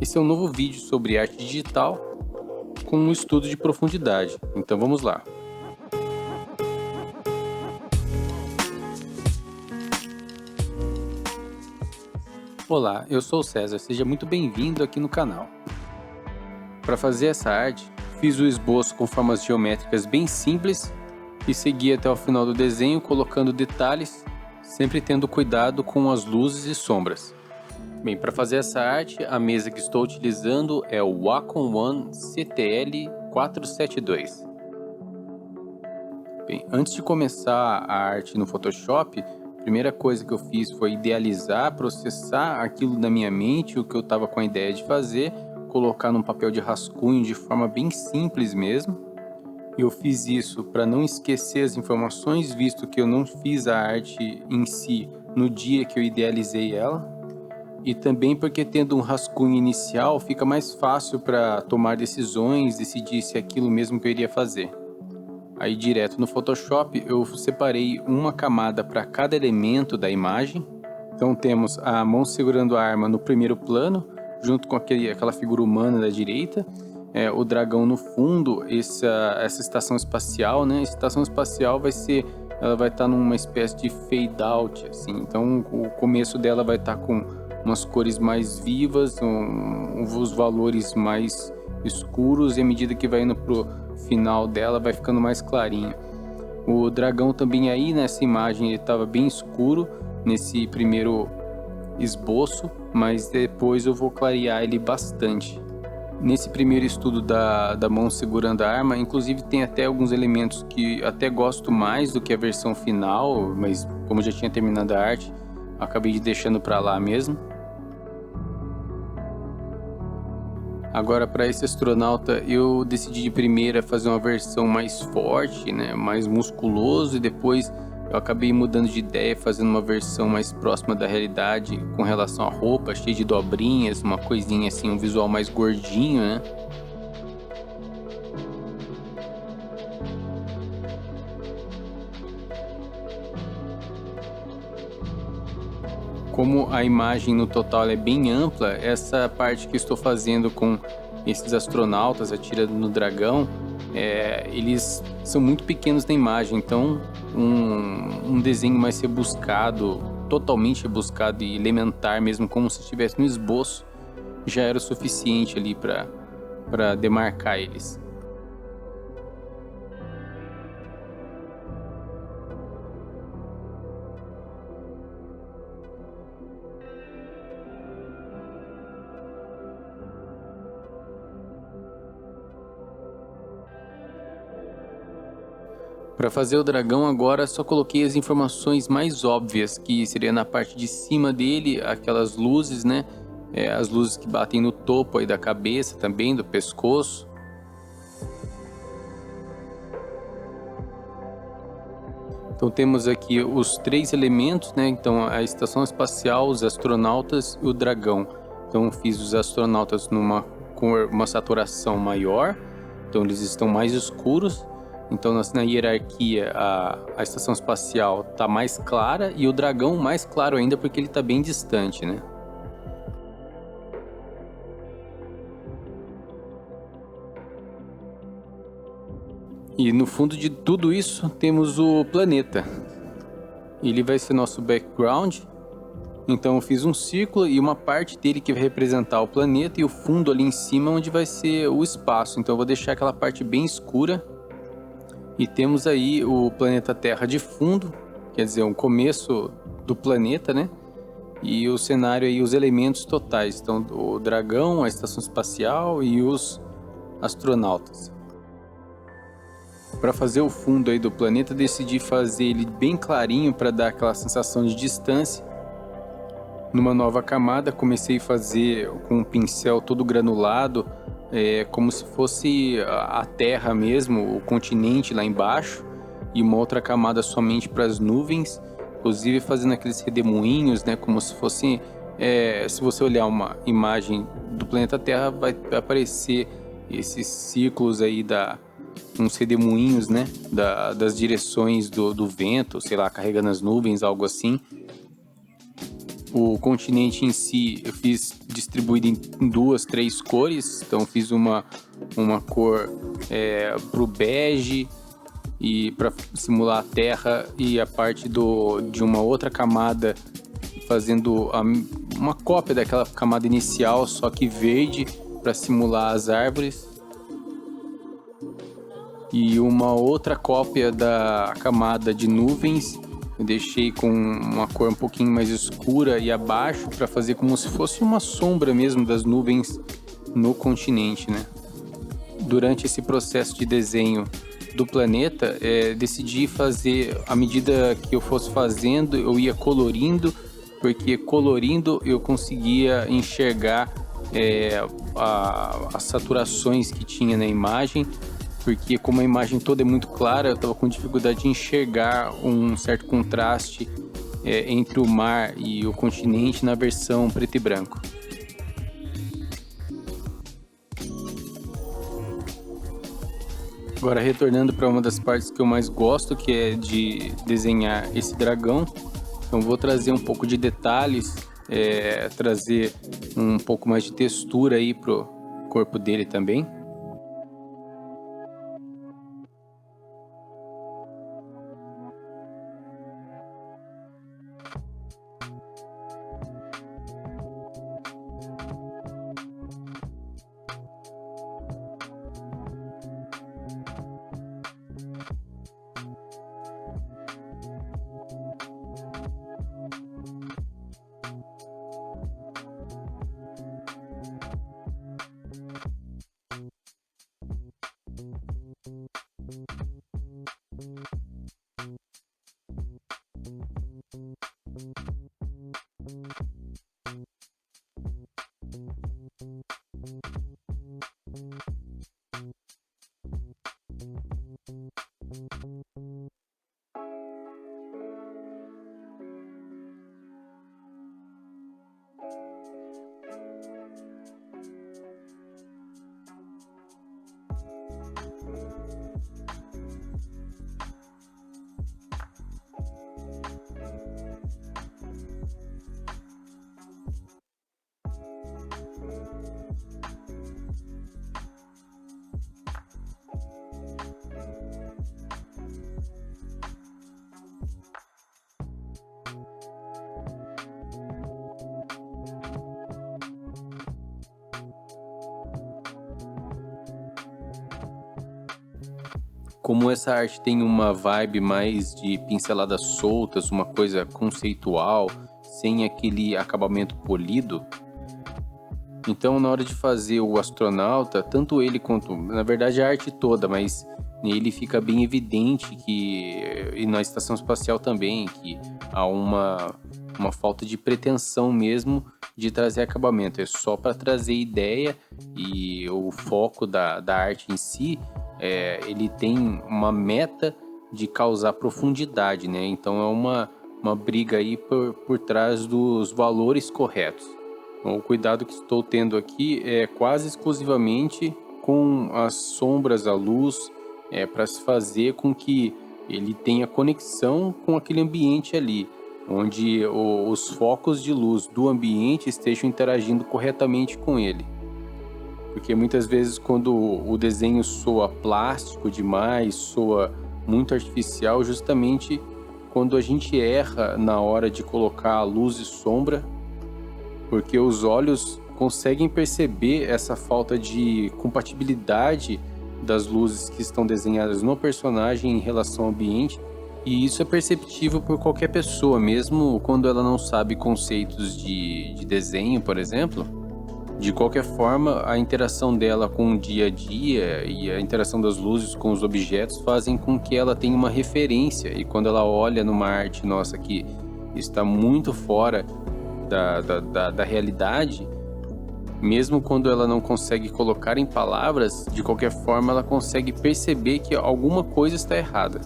Esse é um novo vídeo sobre arte digital com um estudo de profundidade. Então vamos lá. Olá, eu sou o César, seja muito bem-vindo aqui no canal. Para fazer essa arte, fiz o esboço com formas geométricas bem simples e segui até o final do desenho colocando detalhes, sempre tendo cuidado com as luzes e sombras. Bem, para fazer essa arte, a mesa que estou utilizando é o Wacom One CTL472. Bem, antes de começar a arte no Photoshop, a primeira coisa que eu fiz foi idealizar, processar aquilo na minha mente, o que eu estava com a ideia de fazer, colocar num papel de rascunho de forma bem simples mesmo. Eu fiz isso para não esquecer as informações, visto que eu não fiz a arte em si no dia que eu idealizei ela. E também porque tendo um rascunho inicial fica mais fácil para tomar decisões, decidir se é aquilo mesmo que eu iria fazer. Aí direto no Photoshop eu separei uma camada para cada elemento da imagem. Então temos a mão segurando a arma no primeiro plano, junto com aquela figura humana da direita. O dragão no fundo, essa estação espacial, né? A estação espacial ela vai estar numa espécie de fade out, assim. Então o começo dela vai estar com umas cores mais vivas, os valores mais escuros, e à medida que vai indo pro final dela vai ficando mais clarinho. O dragão também aí nessa imagem ele estava bem escuro nesse primeiro esboço, mas depois eu vou clarear ele bastante. Nesse primeiro estudo da mão segurando a arma, inclusive tem até alguns elementos que até gosto mais do que a versão final, mas como eu já tinha terminado a arte, acabei deixando para lá mesmo. Agora, para esse astronauta, eu decidi de primeira fazer uma versão mais forte, né, mais musculoso, e depois eu acabei mudando de ideia, fazendo uma versão mais próxima da realidade com relação à roupa, cheia de dobrinhas, uma coisinha assim, um visual mais gordinho, né? Como a imagem no total é bem ampla, essa parte que eu estou fazendo com esses astronautas atirando no dragão, eles são muito pequenos na imagem, então um desenho mais rebuscado, totalmente rebuscado e elementar mesmo, como se estivesse no esboço, já era o suficiente ali para demarcar eles. Para fazer o dragão agora só coloquei as informações mais óbvias, que seria na parte de cima dele, aquelas luzes, né? As luzes que batem no topo aí da cabeça também, do pescoço. Então temos aqui os três elementos, né? Então a estação espacial, os astronautas e o dragão. Então fiz os astronautas com uma saturação maior, então eles estão mais escuros. Então na hierarquia a estação espacial está mais clara e o dragão mais claro ainda porque ele está bem distante, né? E no fundo de tudo isso temos o planeta. Ele vai ser nosso background. Então eu fiz um círculo e uma parte dele que vai representar o planeta e o fundo ali em cima onde vai ser o espaço. Então eu vou deixar aquela parte bem escura. E temos aí o planeta Terra de fundo, quer dizer, o começo do planeta, né? E o cenário aí, os elementos totais. Então, o dragão, a estação espacial e os astronautas. Para fazer o fundo aí do planeta, decidi fazer ele bem clarinho para dar aquela sensação de distância. Numa nova camada, comecei a fazer com um pincel todo granulado, como se fosse a Terra mesmo, o continente lá embaixo, e uma outra camada somente para as nuvens, inclusive fazendo aqueles redemoinhos, né, como se fosse, se você olhar uma imagem do planeta Terra, vai aparecer esses círculos aí, uns redemoinhos, né, das direções do vento, sei lá, carregando as nuvens, algo assim. O continente em si eu fiz distribuído em 2, 3 cores. Então fiz uma cor pro bege e para simular a terra, e a parte de uma outra camada fazendo uma cópia daquela camada inicial, só que verde, para simular as árvores. E uma outra cópia da camada de nuvens eu deixei com uma cor um pouquinho mais escura e abaixo, para fazer como se fosse uma sombra mesmo das nuvens no continente, né? Durante esse processo de desenho do planeta, decidi fazer, à medida que eu fosse fazendo, eu ia colorindo, porque colorindo eu conseguia enxergar as saturações que tinha na imagem, porque como a imagem toda é muito clara, eu estava com dificuldade de enxergar um certo contraste entre o mar e o continente na versão preto e branco. Agora, retornando para uma das partes que eu mais gosto, que é de desenhar esse dragão. Então vou trazer um pouco de detalhes, trazer um pouco mais de textura aí pro corpo dele também. Como essa arte tem uma vibe mais de pinceladas soltas, uma coisa conceitual, sem aquele acabamento polido, então na hora de fazer o astronauta, tanto ele quanto, na verdade, a arte toda, mas nele fica bem evidente e na estação espacial também, que há uma falta de pretensão mesmo de trazer acabamento. É só para trazer ideia, e o foco da arte em si, ele tem uma meta de causar profundidade, né? Então é uma briga aí por trás dos valores corretos. Então, o cuidado que estou tendo aqui é quase exclusivamente com as sombras, a luz, para se fazer com que ele tenha conexão com aquele ambiente ali, onde os focos de luz do ambiente estejam interagindo corretamente com ele. Porque muitas vezes, quando o desenho soa plástico demais, soa muito artificial, justamente quando a gente erra na hora de colocar luz e sombra, porque os olhos conseguem perceber essa falta de compatibilidade das luzes que estão desenhadas no personagem em relação ao ambiente, e isso é perceptível por qualquer pessoa, mesmo quando ela não sabe conceitos de desenho, por exemplo. De qualquer forma, a interação dela com o dia a dia e a interação das luzes com os objetos fazem com que ela tenha uma referência, e quando ela olha numa arte nossa que está muito fora da realidade, mesmo quando ela não consegue colocar em palavras, de qualquer forma ela consegue perceber que alguma coisa está errada.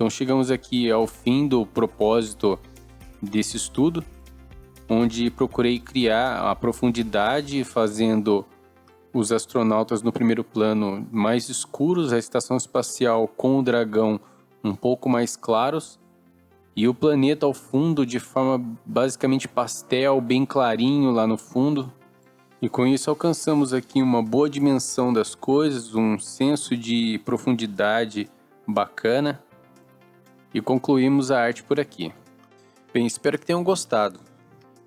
Então chegamos aqui ao fim do propósito desse estudo, onde procurei criar a profundidade fazendo os astronautas no primeiro plano mais escuros, a estação espacial com o dragão um pouco mais claros e o planeta ao fundo de forma basicamente pastel, bem clarinho lá no fundo. E com isso alcançamos aqui uma boa dimensão das coisas, um senso de profundidade bacana e concluímos a arte por aqui. Bem, espero que tenham gostado.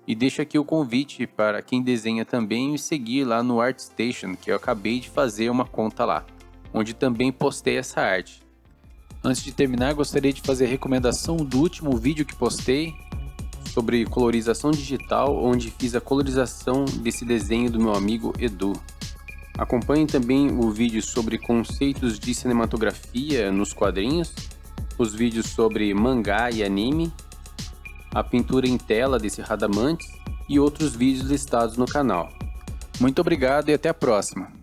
E deixo aqui o convite para quem desenha também me seguir lá no ArtStation, que eu acabei de fazer uma conta lá, onde também postei essa arte. Antes de terminar, gostaria de fazer a recomendação do último vídeo que postei sobre colorização digital, onde fiz a colorização desse desenho do meu amigo Edu. Acompanhem também o vídeo sobre conceitos de cinematografia nos quadrinhos, os vídeos sobre mangá e anime, a pintura em tela desse Radamantes e outros vídeos listados no canal. Muito obrigado e até a próxima!